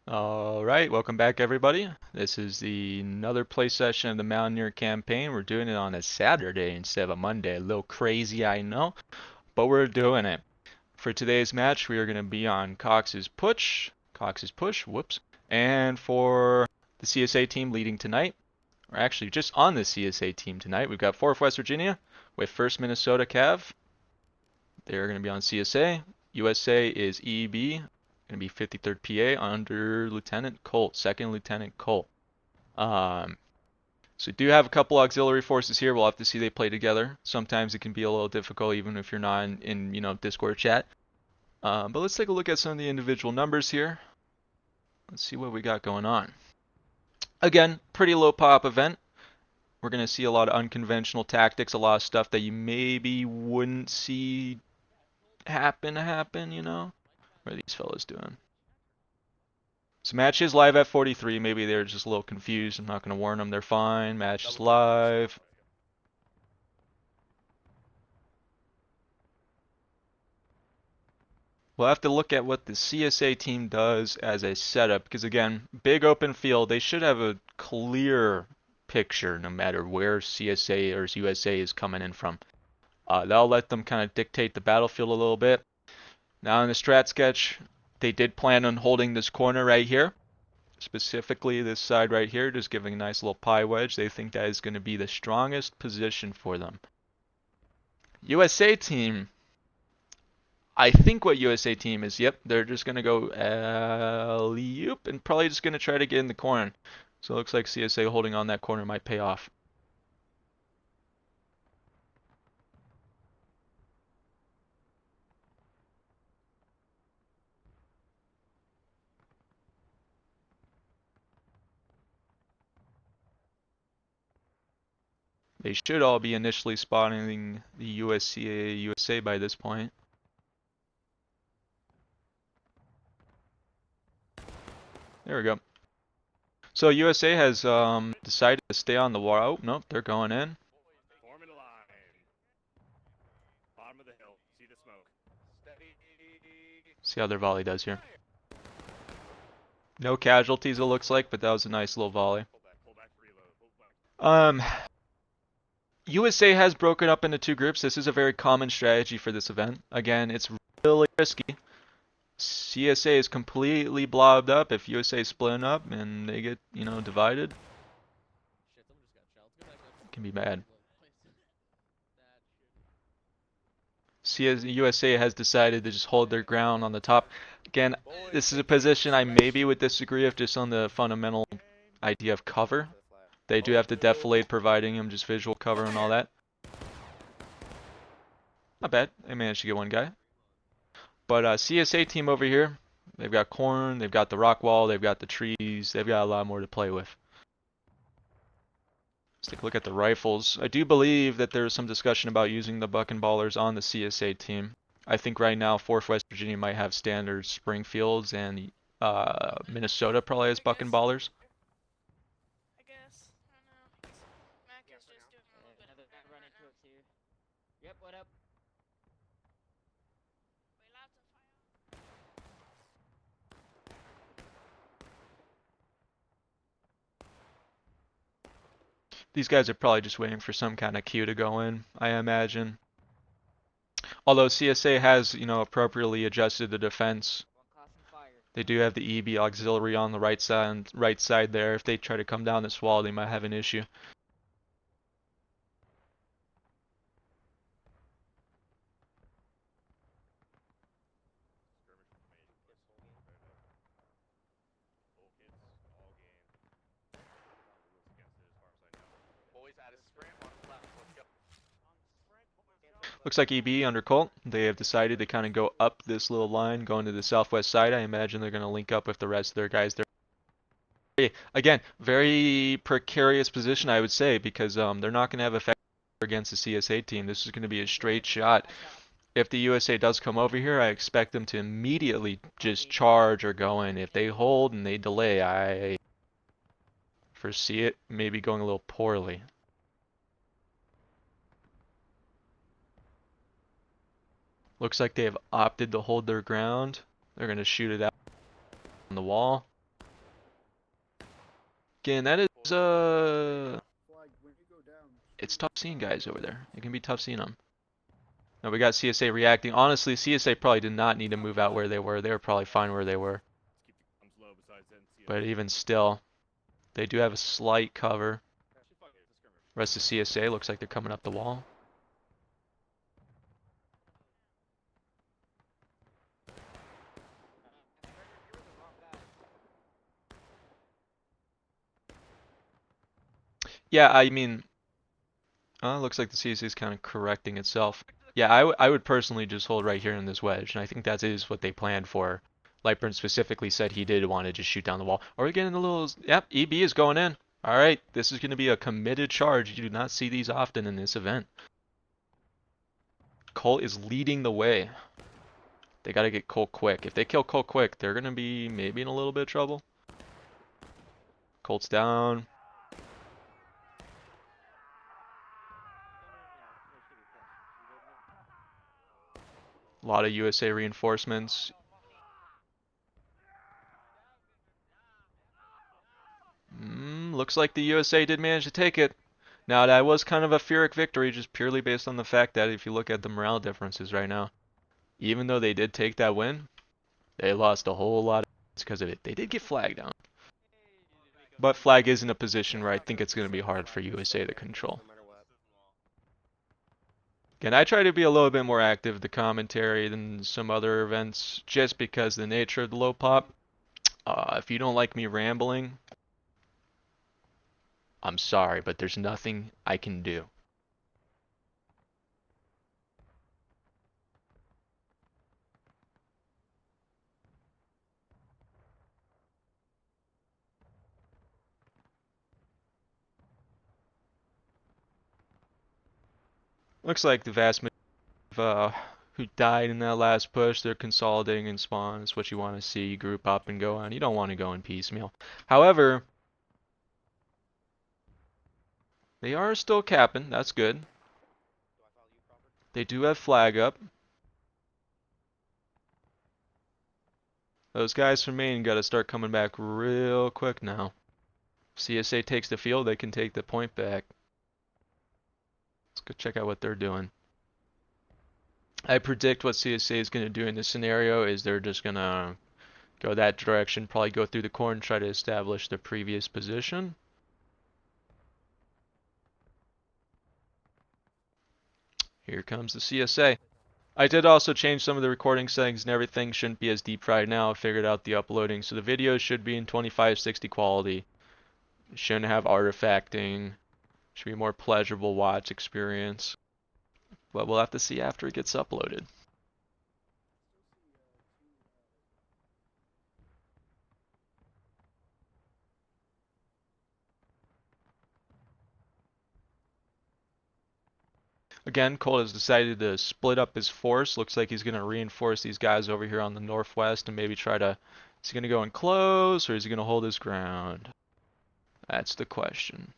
Alright, welcome back everybody. This is another play session of the Mountaineer campaign. We're doing it on a Saturday instead of a Monday. A little crazy, I know, but we're doing it. For today's match, we are going to be on Cox's push, whoops. And for the CSA team leading tonight, or actually just on the CSA team tonight, we've got 4th West Virginia with 1st Minnesota Cav. They're going to be on CSA. USA is EEB, going to be 53rd PA under Lieutenant Colt, 2nd Lieutenant Colt. Um, so we do have a couple auxiliary forces here. We'll have to see they play together. Sometimes it can be a little difficult even if you're not in Discord chat. But let's take a look at some of the individual numbers here. Let's see what we got going on. Again, pretty low pop event. We're going to see a lot of unconventional tactics, a lot of stuff that you maybe wouldn't see happen, you know? What are these fellas doing? So match is live at 43. Maybe they're just a little confused. I'm not going to warn them. They're fine. Match is live. We'll have to look at what the CSA team does as a setup because, again, big open field. They should have a clear picture no matter where CSA or USA is coming in from. That'll let them kind of dictate the battlefield a little bit. Now in the strat sketch, they did plan on holding this corner right here. Specifically this side right here, just giving a nice little pie wedge. They think that is going to be the strongest position for them. USA team, I think what USA team is, yep, they're just going to go alley-oop and probably just going to try to get in the corner. So it looks like CSA holding on that corner might pay off. They should all be initially spotting the USA by this point. There we go. So USA has decided to stay on the wall. Oh, nope, they're going in. Forming a line. Bottom of the hill. See the smoke. Steady. See how their volley does here. No casualties it looks like, but that was a nice little volley. Pull back, reload. USA has broken up into two groups. This is a very common strategy for this event. Again, it's really risky. CSA is completely blobbed up. If USA is splitting up and they get, divided, it can be bad. USA has decided to just hold their ground on the top. Again, this is a position I maybe would disagree with just on the fundamental idea of cover. They do have to defilade, providing them just visual cover and all that. Not bad. They managed to get one guy. But CSA team over here, they've got corn, they've got the rock wall, they've got the trees, they've got a lot more to play with. Let's take a look at the rifles. I do believe that there's some discussion about using the buck and ballers on the CSA team. I think right now 4th West Virginia might have standard Springfields and Minnesota probably has buck and ballers. I guess. I don't know. Mac is just doing a little bit of a better right now. Yep, what up? Wait, lots of fire. These guys are probably just waiting for some kind of cue to go in, I imagine. Although CSA has, appropriately adjusted the defense. They do have the EB auxiliary on the right side there. If they try to come down this wall, they might have an issue. Looks like EB under Colt. They have decided to kind of go up this little line, going to the southwest side. I imagine they're going to link up with the rest of their guys there. Again, very precarious position, I would say, because they're not going to have effect against the CSA team. This is going to be a straight shot. If the USA does come over here, I expect them to immediately just charge or go in. If they hold and they delay, I foresee it maybe going a little poorly. Looks like they have opted to hold their ground. They're going to shoot it out on the wall. Again, that is, it's tough seeing guys over there. It can be tough seeing them. Now we got CSA reacting. Honestly, CSA probably did not need to move out where they were. They were probably fine where they were. Keep the comms low besides NCS. But even still, they do have a slight cover. Rest of CSA looks like they're coming up the wall. Yeah, I mean, looks like the CSA is kind of correcting itself. Yeah, I would personally just hold right here in this wedge, and I think that is what they planned for. Lightburn specifically said he did want to just shoot down the wall. Are we getting a little... Yep, EB is going in. All right, this is going to be a committed charge. You do not see these often in this event. Colt is leading the way. They got to get Colt quick. If they kill Colt quick, they're going to be maybe in a little bit of trouble. Colt's down. A lot of USA reinforcements. Looks like the USA did manage to take it. Now, that was kind of a Pyrrhic victory, just purely based on the fact that if you look at the morale differences right now, even though they did take that win, they lost a whole lot because of it. They did get flag down. But flag is in a position where I think it's going to be hard for USA to control. Again, I try to be a little bit more active with the commentary than some other events, just because of the nature of the low pop. If you don't like me rambling, I'm sorry, but there's nothing I can do. Looks like the vast majority of who died in that last push, they're consolidating in spawn. It's what you want to see. You group up and go on. You don't want to go in piecemeal. However, they are still capping. That's good. They do have flag up. Those guys from Maine got to start coming back real quick now. If CSA takes the field, they can take the point back. Let's go check out what they're doing. I predict what CSA is going to do in this scenario is they're just going to go that direction, probably go through the corn, try to establish their previous position. Here comes the CSA. I did also change some of the recording settings and everything. Shouldn't be as deep fried now. I figured out the uploading. So the videos should be in 2560 quality. Shouldn't have artifacting. Should be a more pleasurable watch experience. But we'll have to see after it gets uploaded. Again, Colt has decided to split up his force. Looks like he's going to reinforce these guys over here on the northwest and maybe try to... Is he going to go in close or is he going to hold his ground? That's the question.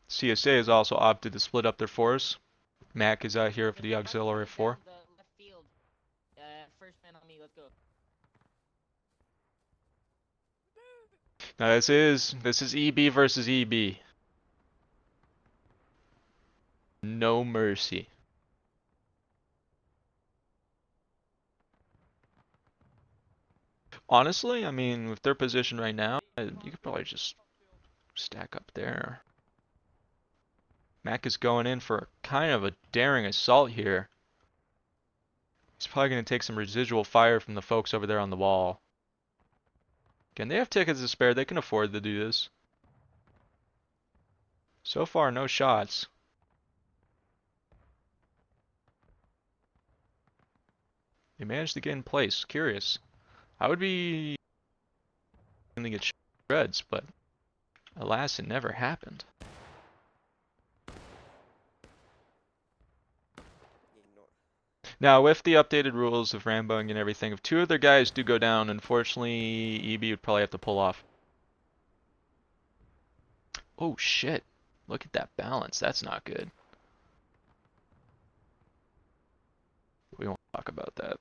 CSA has also opted to split up their force. Mac is out here for the auxiliary 4. The left field. First man on me, let's go. Now this is EB versus EB. No mercy. Honestly, I mean, with their position right now, you could probably just stack up there. Mac is going in for kind of a daring assault here. He's probably going to take some residual fire from the folks over there on the wall. Again, they have tickets to spare. They can afford to do this. So far, no shots. They managed to get in place. Curious. I would be going to get shreds, but alas, it never happened. Now, with the updated rules of Ramboing and everything, if two of their guys do go down, unfortunately, EB would probably have to pull off. Oh shit. Look at that balance. That's not good. We won't talk about that.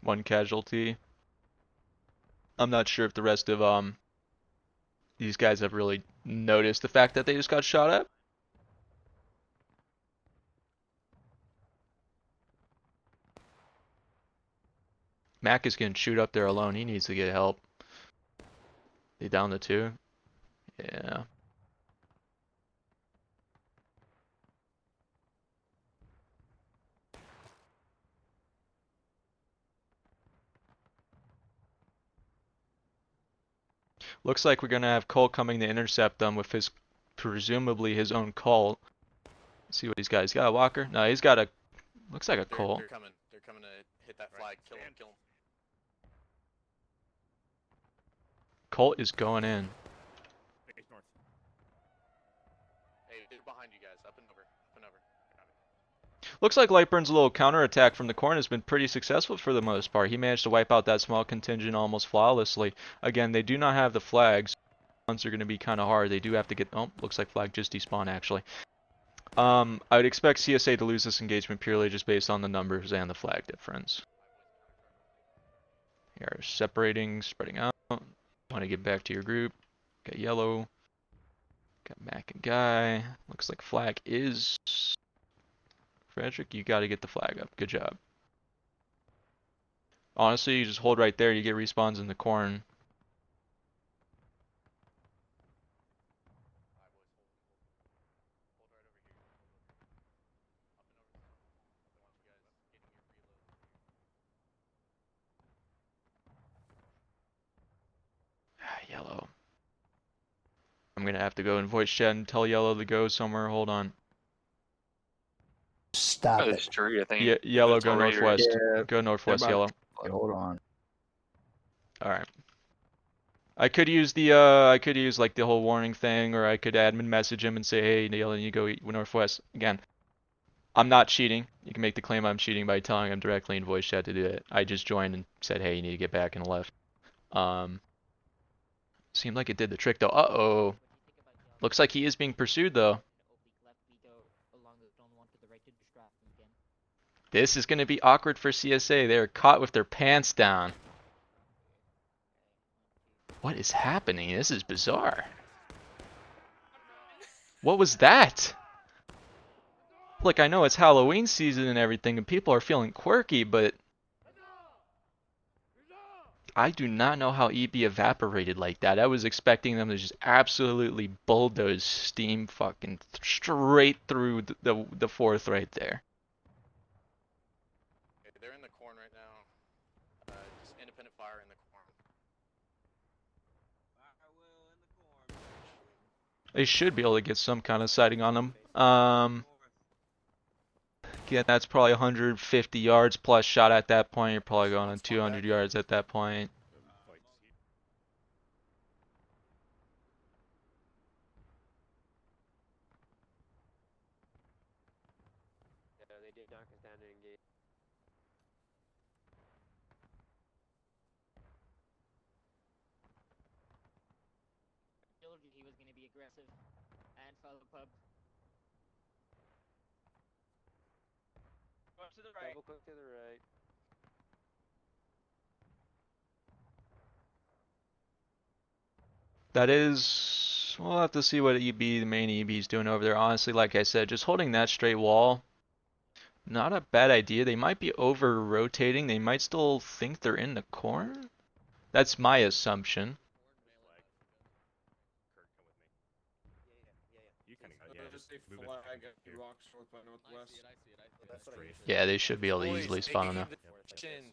One casualty. I'm not sure if the rest of these guys have really noticed the fact that they just got shot at. Mac is getting chewed up there alone. He needs to get help. They down the two. Yeah. Looks like we're gonna have Cole coming to intercept them with his presumably his own Colt. Let's see what he's got. He's got a Walker. No, he's got a looks like a Colt. They're coming. They're coming to hit that flag. Kill him. Kill him. Colt is going in. Face north. Hey, they're behind you guys. Up and over. Up and over. Looks like Lightburn's little counterattack from the corner has been pretty successful for the most part. He managed to wipe out that small contingent almost flawlessly. Again, they do not have the flags. Ones are going to be kind of hard. They do have to get. Oh, looks like flag just despawned actually. I would expect CSA to lose this engagement purely just based on the numbers and the flag difference. You're separating, spreading out. Want to get back to your group. Got yellow. Got Mac and Guy. Looks like flag is Frederick. You got to get the flag up. Good job. Honestly, you just hold right there. You get respawns in the corn. Yellow. I'm gonna have to go in voice chat and tell Yellow to go somewhere. Hold on. Stop Oh, it. this tree, I think. Yeah, Yellow, go Raiders. northwest. Yeah, Go northwest, about- Yellow. Okay, hold on. All right. I could use the like the whole warning thing, or I could admin message him and say, hey, Yellow, you go northwest. Again, I'm not cheating. You can make the claim I'm cheating by telling him directly in voice chat to do it. I just joined and said, hey, you need to get back and left. Seemed like it did the trick though. Uh-oh. Looks like he is being pursued though. This is going to be awkward for CSA. They're caught with their pants down. What is happening? This is bizarre. What was that? Look, I know it's Halloween season and everything, and people are feeling quirky, but I do not know how EB evaporated like that. I was expecting them to just absolutely bulldoze steam fucking straight through the fourth right there. Okay, they're in the corn right now. Just independent fire in the corn. They should be able to get some kind of sighting on them. Again, that's probably 150 yards plus shot at that point. You're probably going on 200 yards at that point. Yeah, they did knock us down and engage. I told you he was going to be aggressive and follow pub. Go to the right. Double click to the right. That is, we'll have to see what EB, the main EB, is doing over there. Honestly, like I said, just holding that straight wall, not a bad idea. They might be over rotating. They might still think they're in the corner. That's my assumption. You kind of Just a flag at rocks north by northwest. Yeah, they should be able to easily spawn on there.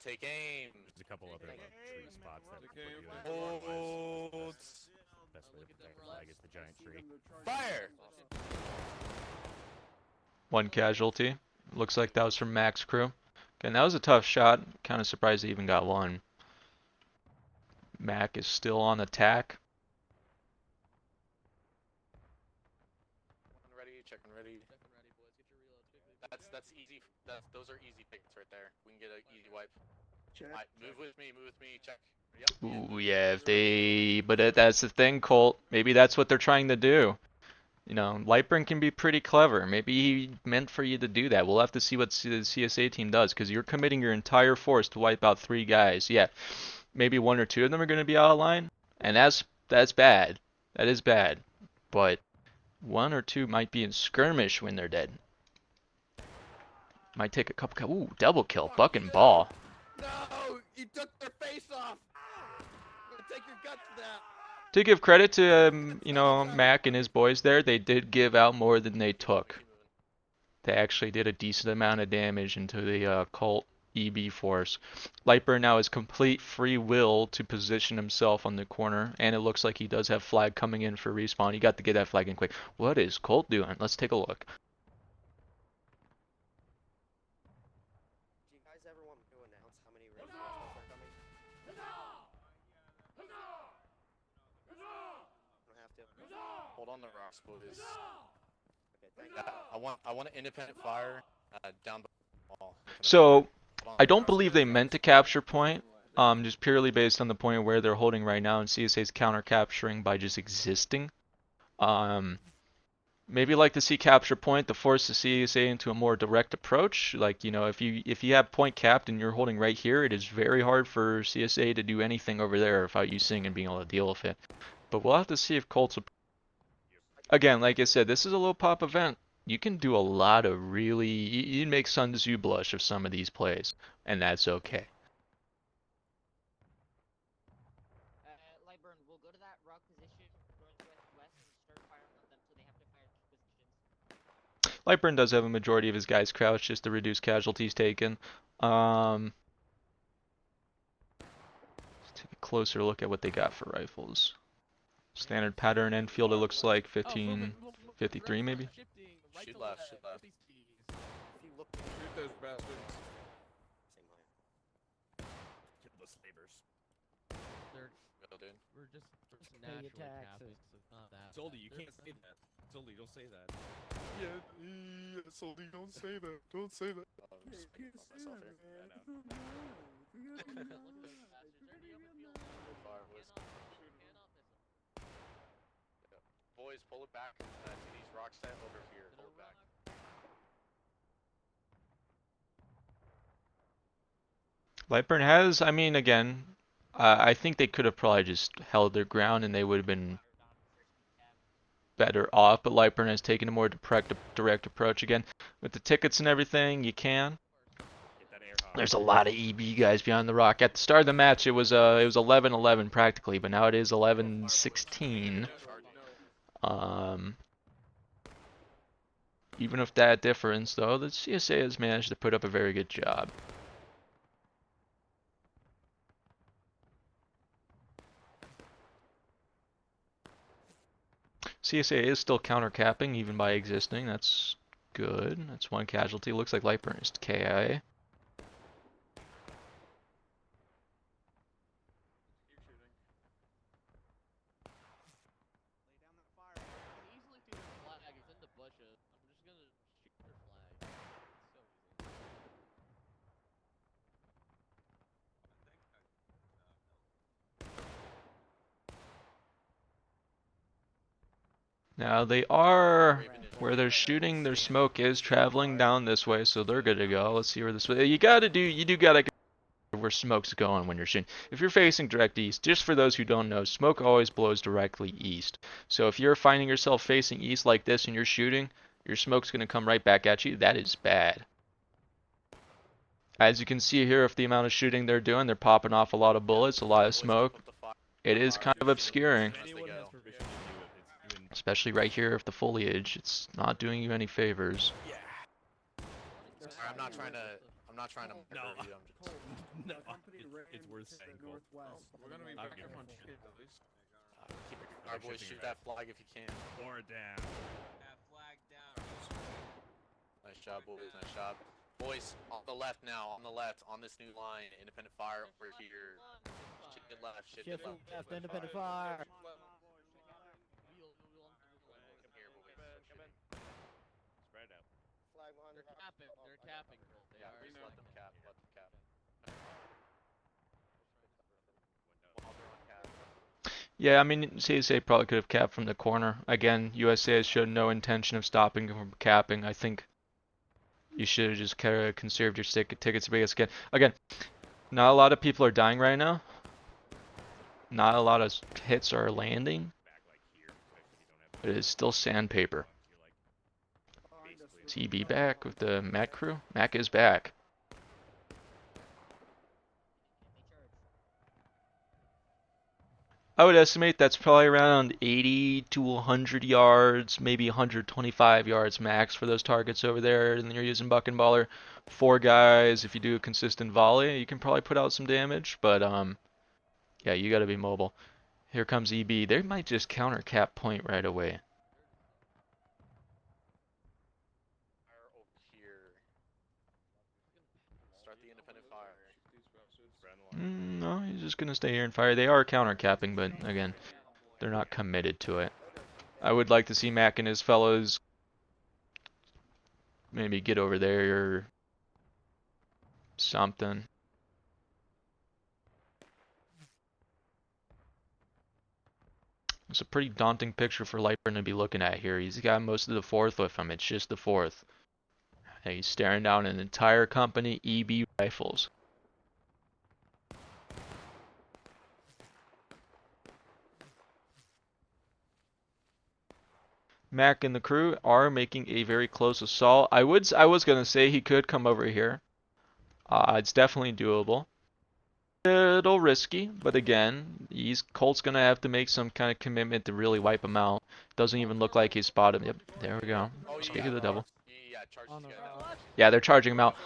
Take aim. There's a couple other tree spots that Okay, we're okay. doing. Hold. Best way to protect the flag is the giant tree. Fire. One casualty. Looks like that was from Mac's crew. Again, that was a tough shot. Kind of surprised they even got one. Mac is still on attack. Ready, checking ready. That's easy. Those are easy picks right there. We can get an easy wipe. Alright, move with me, check. Yep. Ooh, yeah, if they, but that's the thing, Colt. Maybe that's what they're trying to do. You know, Lightburn can be pretty clever. Maybe he meant for you to do that. We'll have to see what the CSA team does, because you're committing your entire force to wipe out 3 guys. Yeah, maybe 1 or 2 of them are going to be out of line, and that's bad. That is bad. But 1 or 2 might be in skirmish when they're dead. Might take a couple. Ooh, double kill, buck and ball. No! You took their face off! I'm gonna take your guts for that! To give credit to you know, Mac and his boys there, they did give out more than they took. They actually did a decent amount of damage into the Colt EB force. Lightburn now has complete free will to position himself on the corner, and it looks like he does have flag coming in for respawn. You got to get that flag in quick. What is Colt doing? Let's take a look. Do you guys ever want me to announce how many reinforcements are coming? I don't have to. Hold on the rocks, boys. Okay, thank you. I want an independent fire down the wall. So, Hold on I the don't rocks. believe they meant to capture point, just purely based on the point where they're holding right now, and CSA's counter-capturing by just existing. Maybe like to see capture point to force the CSA into a more direct approach. Like, you know, if you have point capped and you're holding right here, it is very hard for CSA to do anything over there without you seeing and being able to deal with it. But we'll have to see if Colt's... Again, like I said, this is a low pop event. You can do a lot of really... You'd make Sun Tzu blush of some of these plays, and that's okay. Lightburn, we'll go to that rock position, northwest and start firing on them so they have to fire key positions. Lightburn does have a majority of his guys crouched just to reduce casualties taken. Let's take a closer look at what they got for rifles. Standard pattern Enfield, it looks like 1553 maybe. Shoot left, shoot left. If you look Shoot those bastards. same way. Kill the slavers. Go, dude. We're just Pay your naturally taxes. Catholics. It's not that. Soldy, you bad. can't say that. Soldy, don't say that. Yeah, Soldy, don't say that. Don't say that. Oh, I'm just making fun of myself here. Look at those bastards, already up in field. Good fire, boys. Cannot miss them. Boys, pull it back to these rocks set over here. Pull it back. Lightburn has, I mean, again, I think they could have probably just held their ground and they would have been better off, but Lightburn has taken a more direct approach again. With the tickets and everything, you can. Get that air hog. There's a lot of EB guys behind the rock. At the start of the match, it was 11-11 practically, but now it is 11-16. Even with that difference, though, the CSA has managed to put up a very good job. CSA is still counter-capping, even by existing. That's good. That's 1 casualty. Looks like Lightburn is KIA. Easily do the flag. It's in the bushes. I'm just gonna shoot their flag. It's so easy. Now they are, where they're shooting, their smoke is traveling down this way, so they're good to go. Let's see where this way. You do gotta where smoke's going when you're shooting. If you're facing direct east, just for those who don't know, smoke always blows directly east. So if you're finding yourself facing east like this and you're shooting, your smoke's gonna come right back at you. That is bad. As you can see here, with the amount of shooting they're doing, they're popping off a lot of bullets, a lot of smoke. It is kind of obscuring. Anyone has permission to do it. It's doing. Especially right here with the foliage, it's not doing you any favors. Yeah. Sorry, I'm not trying to murder No. you. I'm just No, it's worth saying. Cole. We're gonna be I'll back give up it on full. shit at least. keep it. Our boys, shoot that flag if you can. Or down. Nice job, boys. Nice job. Boys, on the left now. On the left, on this new line. Independent fire over here. Chicken left. Shifted Shift left. left, independent fire. Come here, boys. Come in. Spread out. Flag behind They're the capping. They're capping. They Yeah, are. just let them cap. Let them cap. While they're on cap. Yeah, I mean, CSA probably could have capped from the corner. Again, USA has shown no intention of stopping from capping. I think you should have just kind of conserved your tickets biggest again. Not a lot of people are dying right now. Not a lot of hits are landing. Back like here, especially if you don't have. But it is still sandpaper. You're like basically. Is EB back with the Mac crew? Mac is back. I would estimate that's probably around 80 to 100 yards, maybe 125 yards max for those targets over there. And then you're using Buck and Baller. 4 guys, if you do a consistent volley, you can probably put out some damage. But yeah, you got to be mobile. Here comes EB. They might just counter cap point right away. Fire over here. Start the independent fire. Spread on the line. No, he's just gonna stay here and fire. They are counter capping, but again, they're not committed to it. I would like to see Mac and his fellows maybe get over there or something. It's a pretty daunting picture for Lightburn to be looking at here. He's got most of the fourth with him. It's just the fourth. And he's staring down an entire company EB rifles. Mac and the crew are making a very close assault. I was gonna say he could come over here. It's definitely doable. A little risky, but again, Colt's gonna have to make some kind of commitment to really wipe him out. Doesn't even look like he's spotted him. Yep, there we go. Oh, Speak of the devil. Yeah, charge these guys. Yeah, they're charging him out.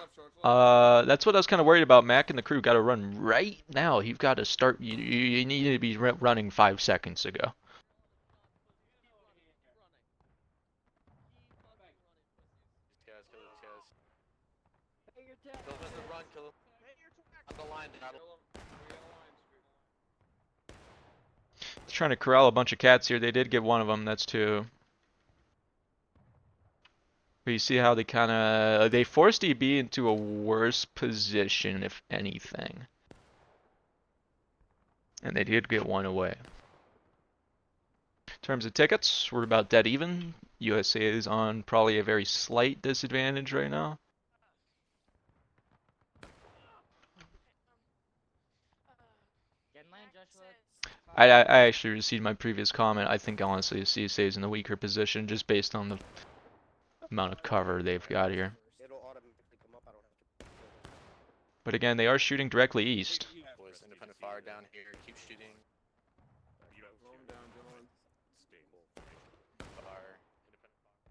That's what I was kind of worried about. Mac and the crew got to run right now. You've got to start. You need to be running 5 seconds ago. These guys, kill these guys. Kill them as they run, kill them. On the line, Trying to corral a bunch of cats here. They did get one of them. That's 2. But you see how they kind of they forced EB into a worse position, if anything. And they did get one away. In terms of tickets, we're about dead even. USA is on probably a very slight disadvantage right now. I actually received my previous comment. I think honestly CSA is in the weaker position just based on the amount of cover they've got here. It'll automatically come up. I don't have to. But again, they are shooting directly east. boys, independent fire down here. Keep shooting. You don't Calm down, John. stable. Fire. Independent fire.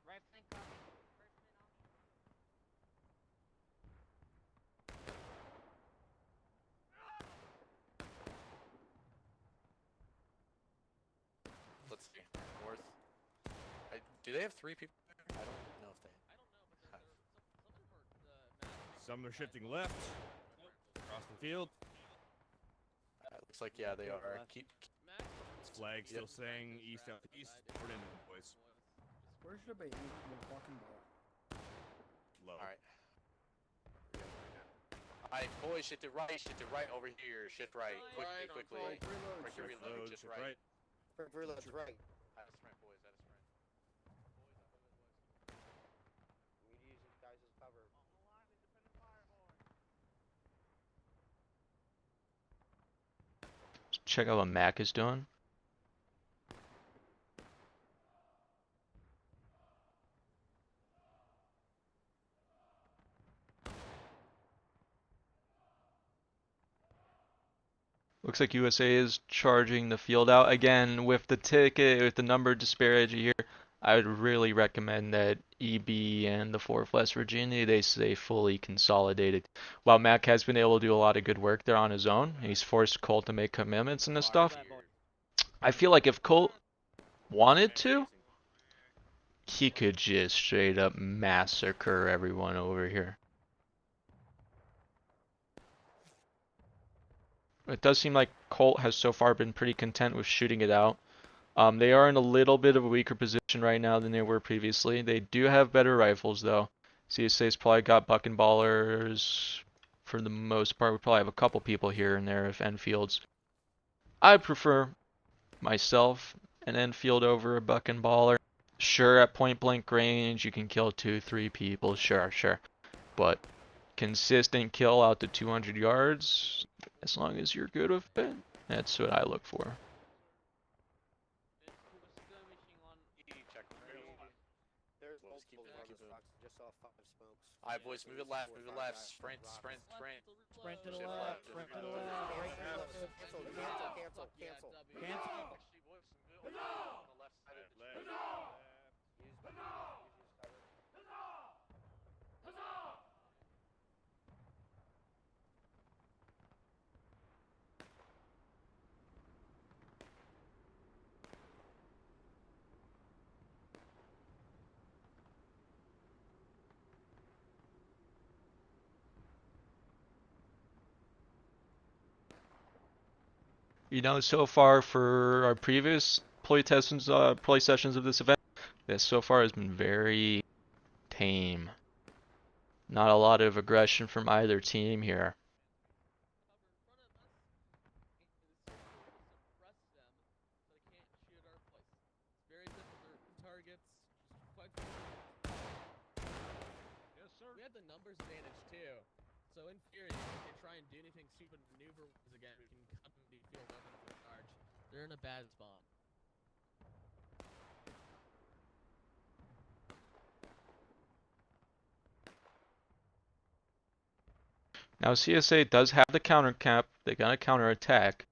Right flank copy. First man on. Let's see. North. Do they have 3 people there? I don't know if they. Some are shifting left. Across the field. Looks like yeah, they are. Keep. Flag still saying east out east. We're in, boys. Where should I be aiming the fucking ball? Low. All right. Alright, boys, shift to right over here. Shift right, quickly. Reload. Quick Shift reload, load, just shift right. Reload right. At a sprint, boys, at a sprint. We need to use these guys as cover. Check out what Mac is doing. Looks like USA is charging the field out again with the ticket, with the number disparity here. I would really recommend that EB and the 4th West Virginia, they stay fully consolidated. While Mac has been able to do a lot of good work there on his own, he's forced Colt to make commitments and this stuff. I feel like if Colt wanted to, he could just straight up massacre everyone over here. It does seem like Colt has so far been pretty content with shooting it out. They are in a little bit of a weaker position right now than they were previously. They do have better rifles though. CSA's probably got buck and ballers for the most part. We probably have a couple people here and there of Enfields. I prefer myself an Enfield over a buck and baller. Sure, at point blank range you can kill 2-3 people, sure. But consistent kill out to 200 yards, as long as you're good with it, that's what I look for. Check. There's We'll just keep multiple it, rubber keep it. stocks. I just saw 5 smokes. Alright, boys, move it left, move it left. Sprint. Sprint to the Shift left, left, sprint to shift the left. left. Cancel. Fuck yeah, Cancel. W. Cancel. Actually, boys, move it on the left side of the tree. Use cover. You know, so far for our previous play sessions of this event, this so far has been very tame. Not a lot of aggression from either team here. We have the numbers advantage too. So in theory, if they try and do anything stupid maneuver again, we can cut them to field open if they charge. They're in a bad spot. Now CSA does have the counter cap. They got a counter attack.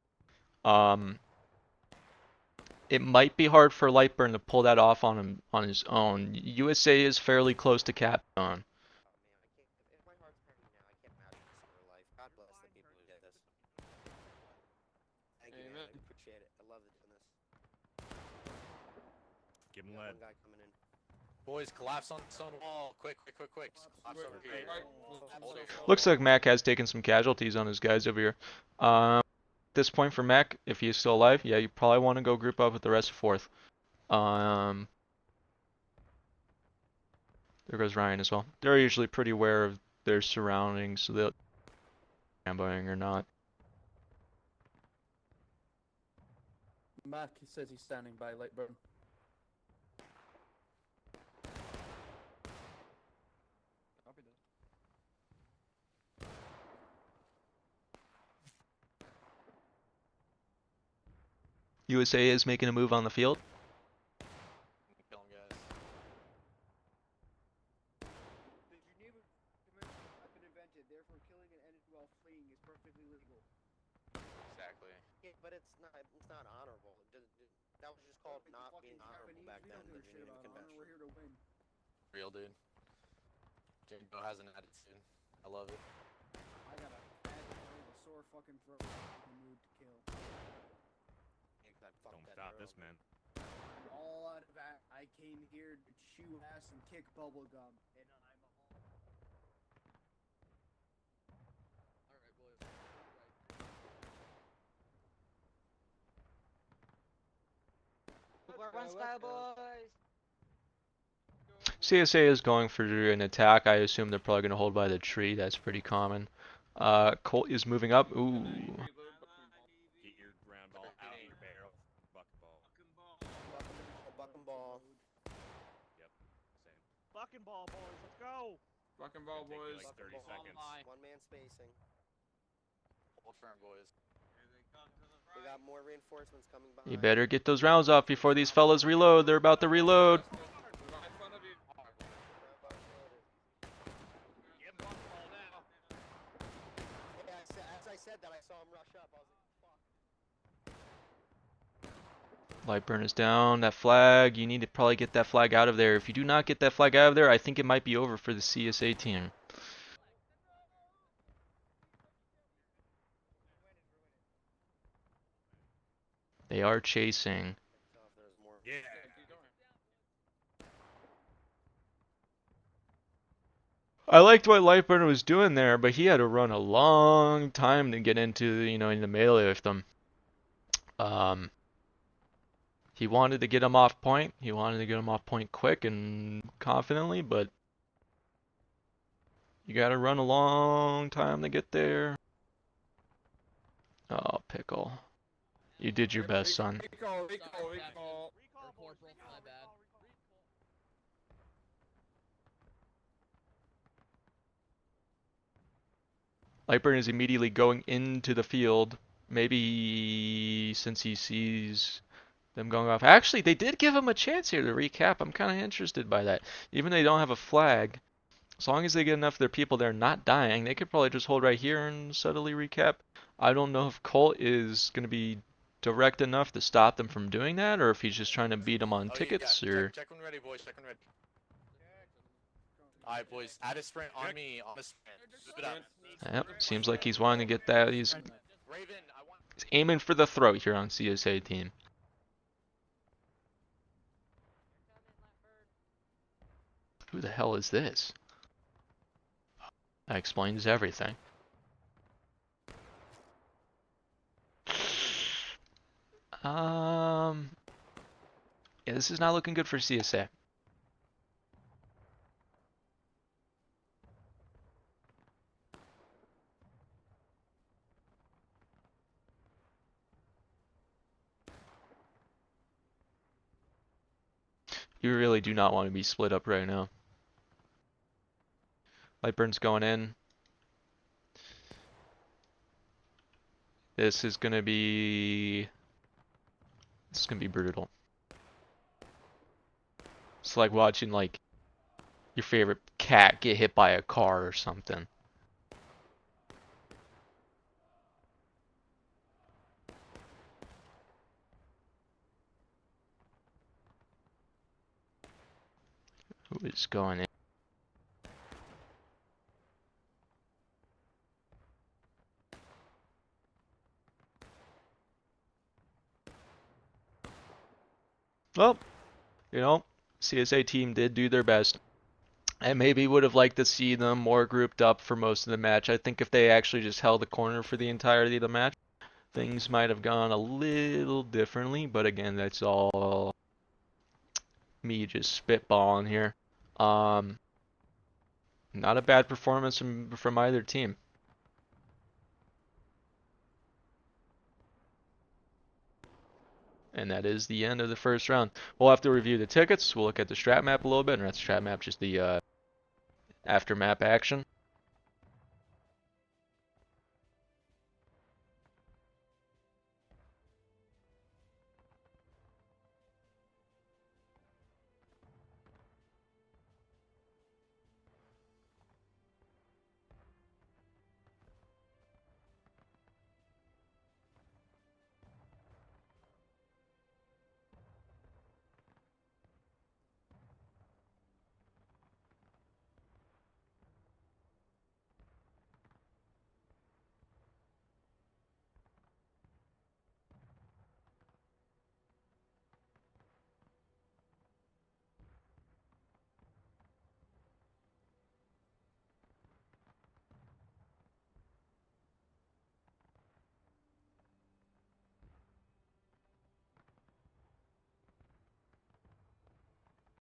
It might be hard for Lightburn to pull that off on his own. USA is fairly close to cap zone. Oh man, I can't. If my heart's hurting now, I can't imagine this in real life. God bless the people who did this. Thank you, man. I appreciate it. I love doing this. Give him We got lead. one guy coming in. Boys, collapse on stone wall. Quick. Just collapse over here. Hold it. Looks like Mac has taken some casualties on his guys over here. At this point for Mac, if he's still alive, yeah, you probably want to go group up with the rest of 4th. There goes Ryan as well. They're usually pretty aware of their surroundings, so they'll amboing or not. Mac says he's standing by Lightburn. USA is making a move on the field. Kill him, guys. The Geneva Convention has been invented, therefore killing an enemy while fleeing is perfectly legal. Exactly. Yeah, but it's not honorable. That was just called not being honorable back then. The Geneva Convention. We're here to win. Real dude. Jingo has an attitude. I love it. I got a bad a sore fucking throat. I'm in the mood to kill. Don't stop this man. All out of that, I came here to chew ass and kick bubblegum, and I'm Alright, boys. One style, boys. CSA is going for an attack. I assume they're probably going to hold by the tree. That's pretty common. Colt is moving up. Ooh. Get your round ball out of your barrel. Buck ball. buck and ball. Yep. Same. Fucking ball, boys. Let's go. Fucking ball, Take you boys. like 30 seconds. One man spacing. Hold firm, boys. We got more reinforcements coming behind. You better get those rounds off before these fellas reload. They're about to reload. Right in front of you. Get buck ball now. Yeah, as I said that, I saw him rush up. I was like, fuck. Lightburn is down. That flag, you need to probably get that flag out of there. If you do not get that flag out of there, I think it might be over for the CSA team. They are chasing. Yeah. I liked what Lightburn was doing there, but he had to run a long time to get into, into melee with them. He wanted to get him off point. He wanted to get him off point quick and confidently, but you gotta run a long time to get there. Oh, Pickle. You did your best, son. Recall. Or corporal, my bad. Lightburn is immediately going into the field. Maybe since he sees them going off. Actually, they did give him a chance here to recap. I'm kind of interested by that. Even though they don't have a flag, as long as they get enough of their people there not dying, they could probably just hold right here and subtly recap. I don't know if Colt is going to be direct enough to stop them from doing that, or if he's just trying to beat them on tickets, or... Check when ready, boys. Check when ready. Alright, boys. Add a sprint on me. On the sprint. Move it up. Yep, seems like he's wanting to get that. He's Raven, I want... aiming for the throat here on CSA team. Who the hell is this? That explains everything. Yeah, this is not looking good for CSA. You really do not want to be split up right now. Lightburn's going in. This is gonna be brutal. It's like watching like your favorite cat get hit by a car or something. Who is going in? Well, CSA team did do their best. I maybe would have liked to see them more grouped up for most of the match. I think if they actually just held the corner for the entirety of the match, things might have gone a little differently. But again, that's all me just spitballing here. Not a bad performance from either team. And that is the end of the first round. We'll have to review the tickets. We'll look at the strat map a little bit, and that's strat map, just the after map action.